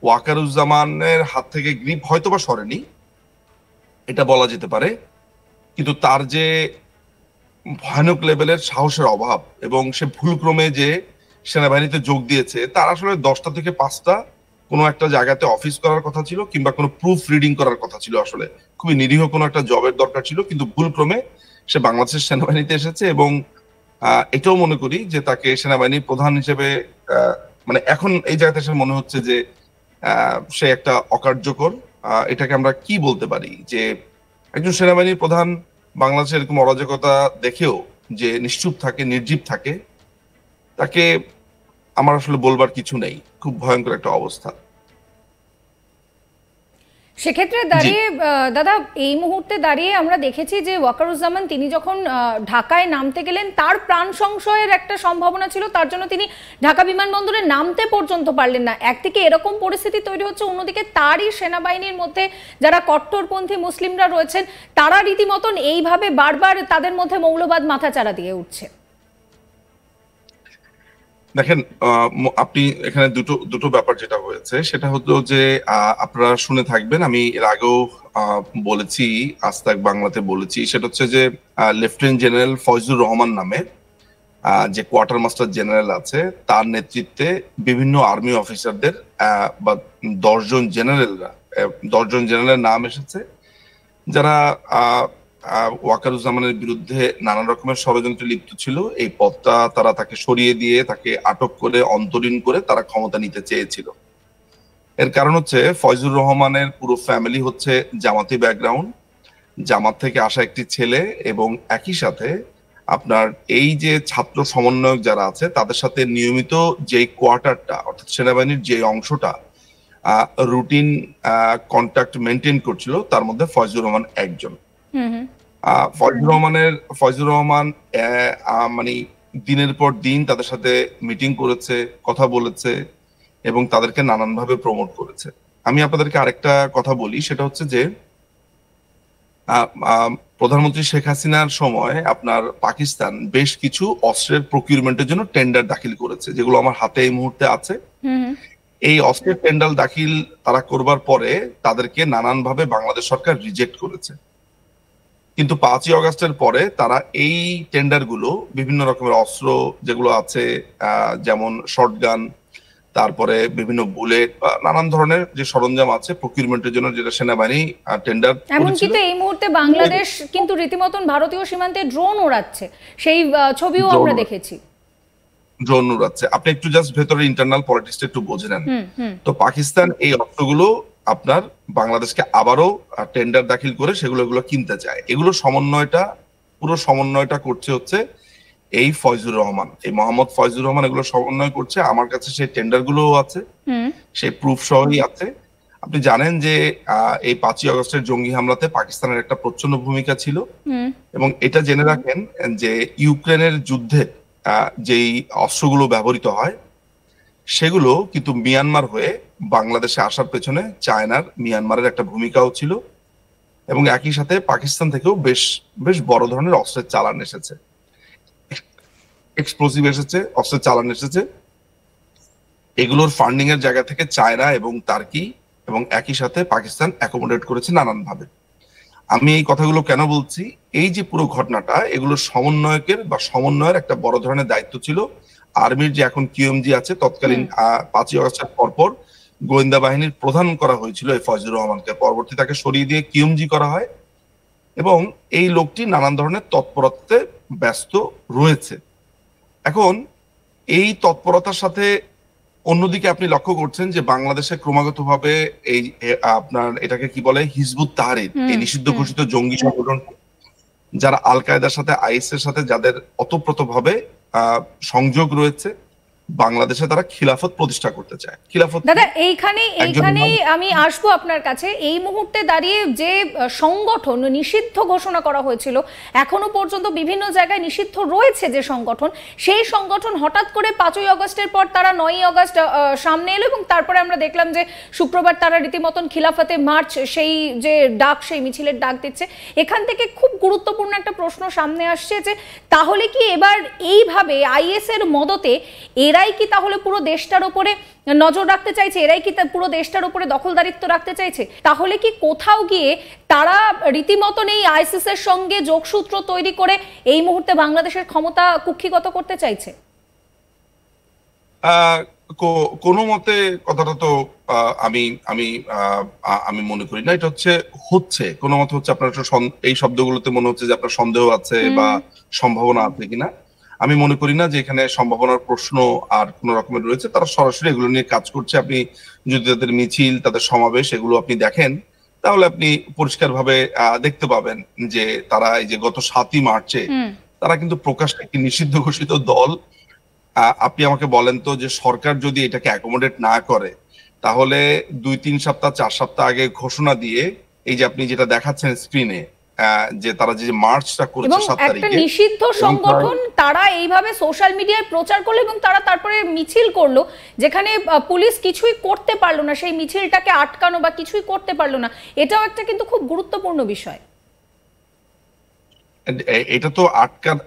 ওয়াকারুজ্জামানের হাত থেকে গ্রিপ হয়তোবা সরেনি, এটা বলা যেতে পারে, কিন্তু তার যে ভয়ানক লেভেলের সাহসের অভাব এবং সে ভুলক্রমে যে সেনাবাহিনীতে যোগ দিয়েছে, তার আসলে 10টা থেকে 5টা কোনো একটা জায়গাতে অফিস করার কথা ছিল কিংবা কোনো প্রুফ রিডিং করার কথা ছিল। আসলে খুবই নিরীহ কোনো একটা জবের দরকার ছিল, কিন্তু ভুলক্রমে সে বাংলাদেশের সেনাবাহিনীতে এসেছে এবং এটাও মনে করি যে তাকে সেনাবাহিনীর প্রধান হিসেবে মানে এখন এই জায়গাতে এসে মনে হচ্ছে যে সে একটা অকার্যকর, এটাকে আমরা কি বলতে পারি, যে একজন সেনাবাহিনীর প্রধান বাংলাদেশের এরকম অরাজকতা দেখেও যে নিশ্চুপ থাকে, নির্জীব থাকে, তাকে আমার আসলে বলবার কিছু নেই। খুব ভয়ঙ্কর একটা অবস্থা। সেক্ষেত্রে দাঁড়িয়ে দাদা, এই মুহূর্তে দাঁড়িয়ে আমরা দেখেছি যে ওয়াকারুজ্জামান তিনি যখন ঢাকায় নামতে গেলেন, তার প্রাণ সংশয়ের একটা সম্ভাবনা ছিল, তার জন্য তিনি ঢাকা বিমানবন্দরে নামতে পর্যন্ত পারলেন না। একদিকে এরকম পরিস্থিতি তৈরি হচ্ছে, অন্যদিকে তারই সেনাবাহিনীর মধ্যে যারা কট্টরপন্থী মুসলিমরা রয়েছেন, তারা রীতিমতন এইভাবে বারবার তাদের মধ্যে মৌলবাদ মাথাচাড়া দিয়ে উঠছে। দেখেন, আপনি এখানে দুটো ব্যাপার যেটা হয়েছে সেটা হলো যে আপনারা শুনে থাকবেন, আমি এর আগেও বলেছি, আজ তাক বাংলাতে বলেছি, সেটা হচ্ছে যে লেফটেন্যান্ট জেনারেল ফয়জুর রহমান নামে যে কোয়ার্টার মাস্টার জেনারেল আছে, তার নেতৃত্বে বিভিন্ন আর্মি অফিসারদের বা 10 জন জেনারেলের নাম এসেছে, যারা ওয়াকারুজ্জামানের বিরুদ্ধে নানা রকমের ষড়যন্ত্রে লিপ্ত ছিল। এই পদটা তারা তাকে সরিয়ে দিয়ে, তাকে আটক করে, অন্তরীণ করে তারা ক্ষমতা নিতে চেয়েছিল। এর কারণ হচ্ছে ফয়জুর রহমানের পুরো ফ্যামিলি হচ্ছে জামাতি ব্যাকগ্রাউন্ড, জামাত থেকে আসা একটি ছেলে, এবং একই সাথে আপনার এই যে ছাত্র সমন্বয়ক যারা আছে তাদের সাথে নিয়মিত যে কোয়ার্টারটা, অর্থাৎ সেনাবাহিনীর যে অংশটা রুটিন কন্ট্যাক্ট মেনটেন করছিল, তার মধ্যে ফয়জুর রহমান একজন। ফয়জুর রহমান মানে দিনের পর দিন তাদের সাথে মিটিং করেছে, কথা বলেছে এবং তাদেরকে নানানভাবে প্রমোট করেছে। আমি আপনাদেরকে আরেকটা কথা বলি, সেটা হচ্ছে যে প্রধানমন্ত্রী শেখ হাসিনার সময় আপনার পাকিস্তান বেশ কিছু অস্ত্রের প্রকিউরমেন্টের জন্য টেন্ডার দাখিল করেছে, যেগুলো আমার হাতে এই মুহূর্তে আছে। এই অস্ত্রের টেন্ডার দাখিল তারা করবার পরে তাদেরকে নানানভাবে বাংলাদেশ সরকার রিজেক্ট করেছে, কিন্তু 5ই অগস্টের পরে তারা এই টেন্ডার গুলো, বিভিন্ন রকমের অস্ত্র যেগুলো আছে, যেমন শর্টগান, তারপরে বিভিন্ন বুলেট বা নানান ধরনের যে সরঞ্জাম আছে প্রকিউরমেন্টের জন্য, যেটা সেনাবাহিনী টেন্ডার করেছিল। এমনকি তো এই মুহূর্তে বাংলাদেশ কিন্তু রীতিমতন ভারতীয় সীমান্তে ড্রোন ওড়াচ্ছে, সেই ছবিও আমরা দেখেছি। ড্রোন উড়াচ্ছে। আপনি একটু জাস্ট ভেতরে ইন্টারনাল পলিটিক্সটা একটু বুঝে নেন। তো পাকিস্তান এই অস্ত্রগুলো আপনার বাংলাদেশকে আবারও টেন্ডার দাখিল করে এগুলো কিনতে চায়। এগুলো পুরো সমন্বয়টা করছে হচ্ছে এই ফয়জুর রহমান, এই মোহাম্মদ ফয়জুর রহমান এগুলো সমন্বয় করছে। আমার কাছে সেই টেন্ডার গুলোও আছে, সেই প্রুফ সহই আছে। আপনি জানেন যে এই 5ই অগস্টের জঙ্গি হামলাতে পাকিস্তানের একটা প্রচ্ছন্ন ভূমিকা ছিল, এবং এটা জেনে রাখেন যে ইউক্রেনের যুদ্ধে যেই অস্ত্রগুলো ব্যবহৃত হয় সেগুলো কিন্তু মিয়ানমার হয়ে বাংলাদেশে আসার পেছনে চায়নার, মিয়ানমারের একটা ভূমিকাও ছিল, এবং একই সাথে পাকিস্তান থেকেও বেশ বেশ বড় ধরনের অস্ত্রের চালান এসেছে, এক্সপ্লোসিভ এসেছে, অস্ত্রের চালান এসেছে। এগুলোর ফান্ডিং এর জায়গা থেকে চায়না এবং তার্কি এবং একই সাথে পাকিস্তান অ্যাকোমোডেট করেছে নানানভাবে। আমি এই কথাগুলো কেন বলছি, এই যে পুরো ঘটনাটা, এগুলো সমন্বয়ের একটা বড় ধরনের দায়িত্ব ছিল আর্মির যে এখন কিউএমজি আছে, তৎকালীন 5ই অগস্টের পরপর গোয়েন্দা বাহিনীর প্রধান করা হয়েছিল এই ফয়জুর রহমানকে, পরবর্তী তাকে সরিয়ে দিয়ে কিউএমজি করা হয়, এবং এই লোকটি নানান ধরনের তৎপরতাতে ব্যস্ত রয়েছে। এখন এই তৎপরতার সাথে অন্যদিকে আপনি লক্ষ্য করছেন যে বাংলাদেশে ক্রমাগতভাবে এই আপনার এটাকে কি বলে, হিজবুত তাহরির, এই নিষিদ্ধ ঘোষিত জঙ্গি সংগঠন, যারা আল কায়দার সাথে, আইএস এর সাথে যাদের ওতপ্রোতভাবে সংযোগ রয়েছে, বাংলাদেশে তারা খিলাফত প্রতিষ্ঠা করতে চায়। খিলাফত দাদা, এইখানেই আমি আসবো আপনার কাছে। এই মুহূর্তে দাঁড়িয়ে যে সংগঠন নিষিদ্ধ ঘোষণা করা হয়েছিল, এখনো পর্যন্ত বিভিন্ন জায়গায় নিষিদ্ধ রয়েছে যে সংগঠন, সেই সংগঠন হঠাৎ করে 5ই অগস্টের পর তারা 9ই অগস্ট সামনে এলো, এবং তারপরে আমরা দেখলাম যে শুক্রবার তারা রীতিমতন খিলাফতে মার্চ, সেই যে ডাক, সেই মিছিলের ডাক দিচ্ছে। এখান থেকে খুব গুরুত্বপূর্ণ একটা প্রশ্ন সামনে আসছে যে তাহলে কি এবার এইভাবে আইএস এর মদতে এরা এরাই কি তাহলে পুরো দেশটার উপরে নজর রাখতে চাইছে, এরাই কি পুরো দেশটার উপরে দখলদারিত্ব রাখতে চাইছে? তাহলে কি কোথাও গিয়ে তারা রীতিমতন এই আইসিস এর সঙ্গে যোগসূত্র তৈরি করে এই মুহূর্তে বাংলাদেশের ক্ষমতা কুক্ষিগত করতে চাইছে? কোনো মতে কথাটা তো আমি আমি আমি মনে করি না। এটা হচ্ছে কোনো মতে হচ্ছে। আপনার এই শব্দগুলোতে মনে হচ্ছে যে আপনার সন্দেহ আছে বা সম্ভাবনা আছে কিনা। আমি মনে করি না যে এখানে সম্ভাবনার প্রশ্ন আর কোন রকমের রয়েছে। তারা সরাসরি এগুলো নিয়ে কাজ করছে। আপনি যদি তাদের মিছিল, তাদের সমাবেশ এগুলো আপনি দেখেন, তাহলে আপনি পরিষ্কারভাবে দেখতে পাবেন যে তারা এই যে গত 7ই মার্চে তারা কিন্তু প্রকাশ্যে একটি নিষিদ্ধ ঘোষিত দল। আপনি আমাকে বলেন তো যে সরকার যদি এটাকে অ্যাকোমোডেট না করে, তাহলে 2-3 সপ্তাহ 4 সপ্তাহ আগে ঘোষণা দিয়ে এই যে আপনি যেটা দেখাচ্ছেন স্ক্রিনে, যে তারা যে মার্চটা করেছে 7 তারিখে, একটা নিষিদ্ধ সংগঠন তারা এইভাবে সোশ্যাল মিডিয়ায় প্রচার করলো এবং তারা তারপরে মিছিল করলো, যেখানে পুলিশ কিছুই করতে পারলো না, সেই মিছিলটাকে আটকানো বা কিছুই করতে পারলো না। এটাও একটা কিন্তু খুব গুরুত্বপূর্ণ বিষয়। এটা তো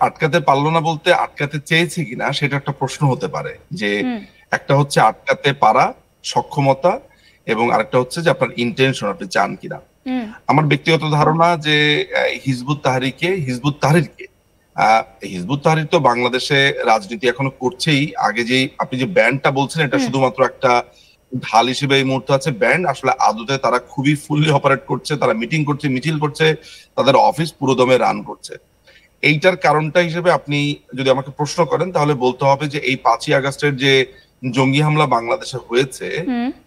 আটকাতে পারলো না বলতে আটকাতে চেয়েছে কিনা সেটা একটা প্রশ্ন হতে পারে। যে একটা হচ্ছে আটকাতে পারা, সক্ষমতা, এবং আরেকটা হচ্ছে যে আপনার ইন্টেনশন, আপনি চান কিনা। আমার ব্যক্তিগত ধারণা যে হিজবুত তাহরির তো বাংলাদেশে রাজনীতি এখনো করছেই। আগে যে আপনি যে ব্যান্ডটা বলছেন, এটা শুধুমাত্র একটা ঢাল হিসেবে এই মুহূর্তে আছে। ব্যান্ড আসলে আদতে তারা খুবই ফুললি অপারেট করছে, তারা মিটিং করছে, মিছিল করছে, তাদের অফিস পুরোদমে রান করছে। এইটার কারণটা হিসেবে আপনি যদি আমাকে প্রশ্ন করেন, তাহলে বলতে হবে যে এই 5ই আগস্টের যে জঙ্গি হামলা বাংলাদেশে হয়েছে,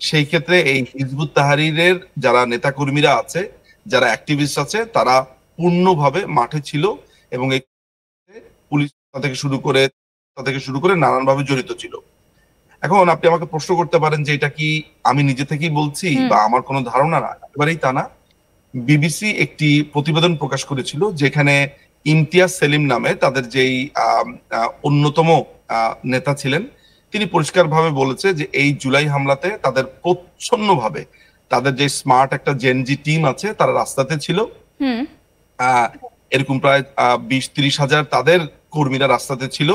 সেই ক্ষেত্রে এই হিজবুত তাহরিরের যারা নেতাকর্মীরা আছে, যারা অ্যাক্টিভিস্ট আছে, তারা পূর্ণভাবে মাঠে ছিল এবং এই পুলিশ থেকে শুরু করে নানানভাবে জড়িত ছিল। এখন আপনি আমাকে প্রশ্ন করতে পারেন যে এটা কি আমি নিজে থেকেই বলছি বা আমার কোনো ধারণা না, একেবারেই তা না। বিবিসি একটি প্রতিবেদন প্রকাশ করেছিল যেখানে ইমতিয়াজ সেলিম নামে তাদের যেই অন্যতম নেতা ছিলেন, তিনি পরিষ্কারভাবে বলেছে যে এই জুলাই হামলাতে তাদের প্রচ্ছন্নভাবে তাদের যে স্মার্ট একটা জেনজি টিম আছে তারা রাস্তাতে ছিল। এরকম প্রায় 20-30 হাজার তাদের কর্মীরা রাস্তাতে ছিল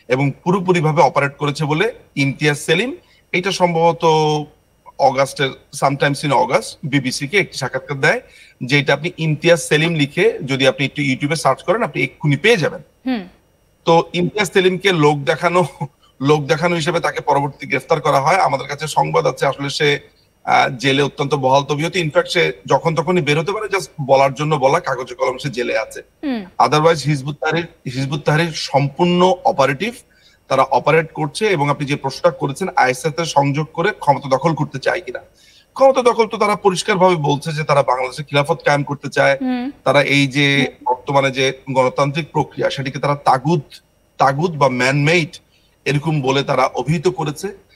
এবং পুরোপুরি ভাবে অপারেট করেছে বলে ইমতিয়াজ সেলিম, এটা সম্ভবত অগাস্টের সামটাইমস ইন অগাস্ট, বিবিসি কে একটি সাক্ষাৎকার দেয়, যেটা আপনি ইমতিয়াজ সেলিম লিখে যদি আপনি একটু ইউটিউবে সার্চ করেন, আপনি এক্ষুনি পেয়ে যাবেন। তো ইমতিয়াজ সেলিমকে লোক দেখানো হিসেবে তাকে পরবর্তী গ্রেফতার করা হয়। আমাদের কাছে সংবাদ আছে আসলে সে জেলে অত্যন্ত বহাল তবিয়তে, ইনফ্যাক্ট সে যখন তখনই বের হতে পারে, জাস্ট বলার জন্য বলা, কাগজে কলম সে জেলে আছে। আদারওয়াইজ হিজবুত তাহরির সম্পূর্ণ অপারেটিভ, তারা অপারেট করছে। এবং আপনি যে প্রশ্নটা করেছেন আইএসের সাথে সংযোগ করে ক্ষমতা দখল করতে চায় কিনা, ক্ষমতা দখল তো তারা পরিষ্কারভাবে বলছে যে তারা বাংলাদেশে খিলাফত কায়েম করতে চায়। তারা এই যে বর্তমানে যে গণতান্ত্রিক প্রক্রিয়া, সেটিকে তারা তাগুত বা ম্যানমেড এরকম বলে তারা অভিহিত করেছে।